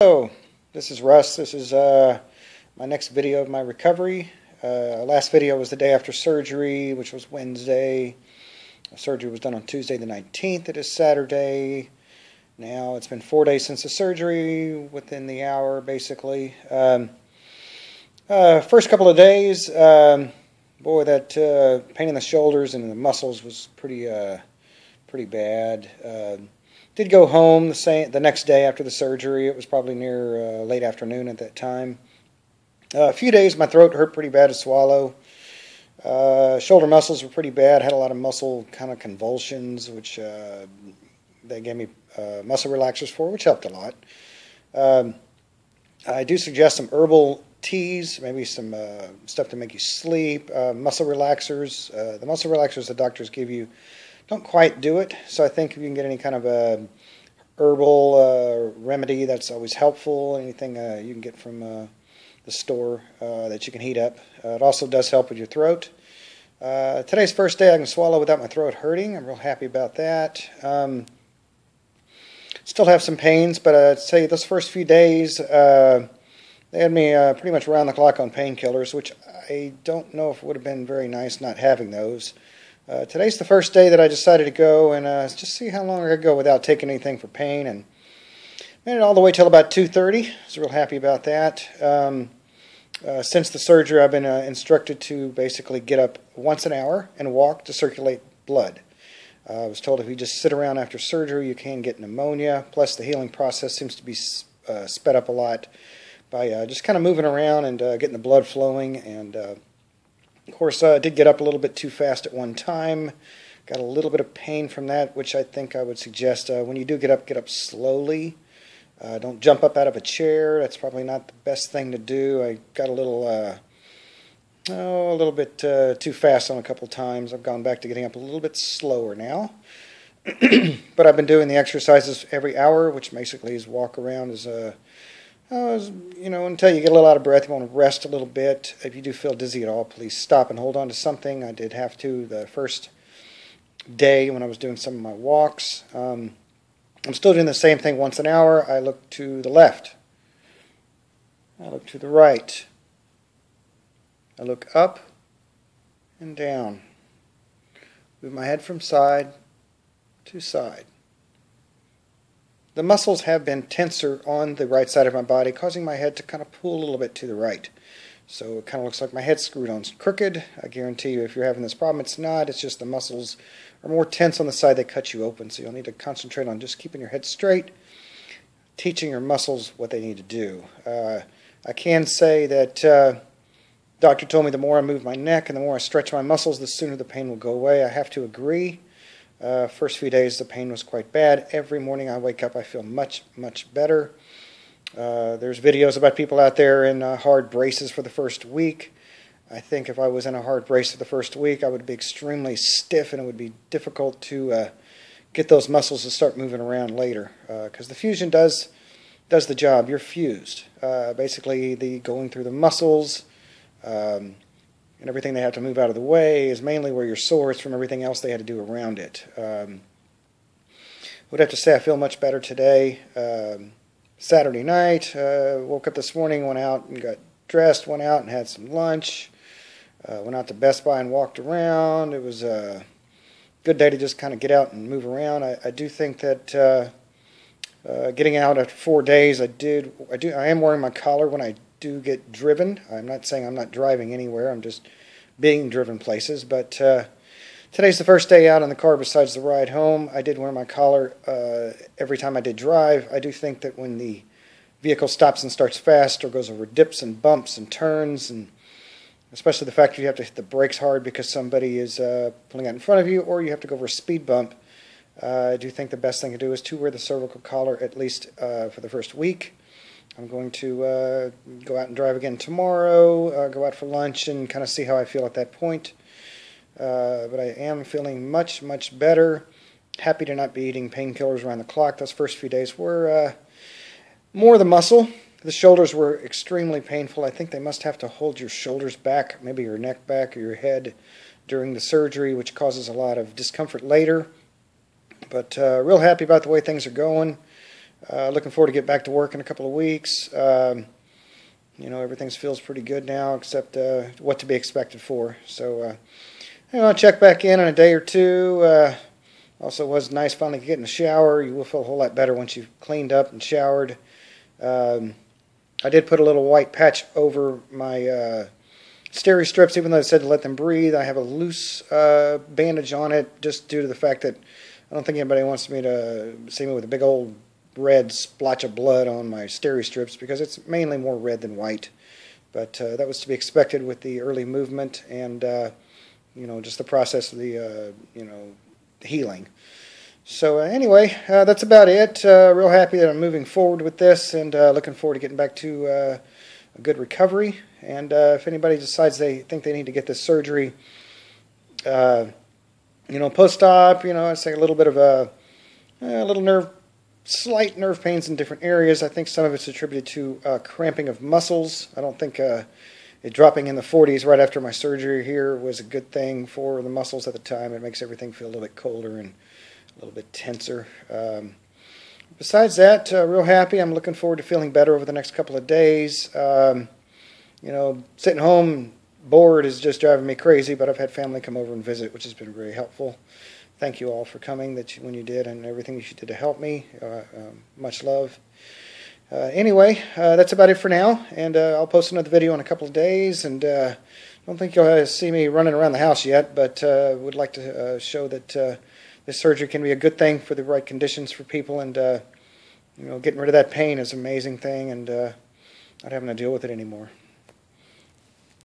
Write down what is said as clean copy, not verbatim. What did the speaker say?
Hello, this is Russ. This is my next video of my recovery. Last video was the day after surgery, which was Wednesday. Surgery was done on Tuesday the 19th. It is Saturday. Now it's been 4 days since the surgery, within the hour basically. First couple of days, boy, that pain in the shoulders and the muscles was pretty bad. Did go home the next day after the surgery. It was probably near late afternoon at that time. A few days my throat hurt pretty bad to swallow. Shoulder muscles were pretty bad. Had a lot of muscle kind of convulsions, which they gave me muscle relaxers for, which helped a lot. I do suggest some herbal teas, maybe some stuff to make you sleep, muscle relaxers. The muscle relaxers the doctors give you don't quite do it, so I think if you can get any kind of a herbal remedy, that's always helpful. Anything you can get from the store that you can heat up. It also does help with your throat. Today's first day I can swallow without my throat hurting. I'm real happy about that. Still have some pains, but I'd say those first few days they had me pretty much around the clock on painkillers, which I don't know if it would have been very nice not having those. Today's the first day that I decided to go and just see how long I could go without taking anything for pain, and made it all the way till about 2:30. I was real happy about that. Since the surgery, I've been instructed to basically get up once an hour and walk to circulate blood. I was told if you just sit around after surgery, you can get pneumonia. Plus, the healing process seems to be sped up a lot by just kind of moving around and getting the blood flowing. And of course, I did get up a little bit too fast at one time. Got a little bit of pain from that, which I think I would suggest get up slowly. Don't jump up out of a chair. That's probably not the best thing to do. I got a little bit too fast on a couple times. I've gone back to getting up a little bit slower now. But I've been doing the exercises every hour, which basically is walk around until you get a little out of breath. You want to rest a little bit. If you do feel dizzy at all, please stop and hold on to something. I did have to the first day when I was doing some of my walks. I'm still doing the same thing once an hour. I look to the left. I look to the right. I look up and down. Move my head from side to side. The muscles have been tenser on the right side of my body, causing my head to kind of pull a little bit to the right. So it kind of looks like my head's screwed on crooked. I guarantee you if you're having this problem, it's not. It's just the muscles are more tense on the side that cut you open. So you'll need to concentrate on just keeping your head straight, teaching your muscles what they need to do. I can say that doctor told me the more I move my neck and the more I stretch my muscles, the sooner the pain will go away. I have to agree. First few days the pain was quite bad. Every morning I wake up I feel much better. There's videos about people out there in hard braces for the first week. I think if I was in a hard brace for the first week I would be extremely stiff, and it would be difficult to get those muscles to start moving around later, because the fusion does the job. You're fused. Basically the going through the muscles and everything they have to move out of the way is mainly where you're sore. It's from everything else they had to do around it. I would have to say I feel much better today. Saturday night, woke up this morning, went out and got dressed, went out and had some lunch, went out to Best Buy and walked around. It was a good day to just kind of get out and move around. I do think that getting out after 4 days, I am wearing my collar when I do get driven. I'm not saying I'm not driving anywhere. I'm just being driven places. But today's the first day out in the car besides the ride home. I did wear my collar every time I did drive. I do think that when the vehicle stops and starts fast or goes over dips and bumps and turns, and especially the fact that you have to hit the brakes hard because somebody is pulling out in front of you, or you have to go over a speed bump, I do think the best thing to do is to wear the cervical collar at least for the first week. I'm going to go out and drive again tomorrow, go out for lunch and kind of see how I feel at that point. But I am feeling much better. Happy to not be eating painkillers around the clock. Those first few days were more the muscle. The shoulders were extremely painful. I think they must have to hold your shoulders back, maybe your neck back or your head during the surgery, which causes a lot of discomfort later. But real happy about the way things are going. Looking forward to get back to work in a couple of weeks. Everything feels pretty good now, except what to be expected for. So, I'll check back in a day or two. Also, was nice finally getting a shower. You will feel a whole lot better once you've cleaned up and showered. I did put a little white patch over my steri strips, even though it said to let them breathe. I have a loose bandage on it, just due to the fact that I don't think anybody wants me to see me with a big old red splotch of blood on my steri strips, because it's mainly more red than white. But that was to be expected with the early movement and just the process of the healing. So anyway, that's about it. Real happy that I'm moving forward with this, and looking forward to getting back to a good recovery. And if anybody decides they think they need to get this surgery, post-op, I'd say a little bit of a slight nerve pains in different areas. I think some of it's attributed to cramping of muscles. I don't think it dropping in the 40s right after my surgery here was a good thing for the muscles at the time. It makes everything feel a little bit colder and a little bit tenser. Besides that, real happy. I'm looking forward to feeling better over the next couple of days. Sitting home bored is just driving me crazy, but I've had family come over and visit, which has been very helpful. Thank you all for coming when you did, and everything you did to help me. Much love. Anyway, that's about it for now, and I'll post another video in a couple of days, and I don't think you'll see me running around the house yet, but would like to show that this surgery can be a good thing for the right conditions for people, and getting rid of that pain is an amazing thing, and not having to deal with it anymore.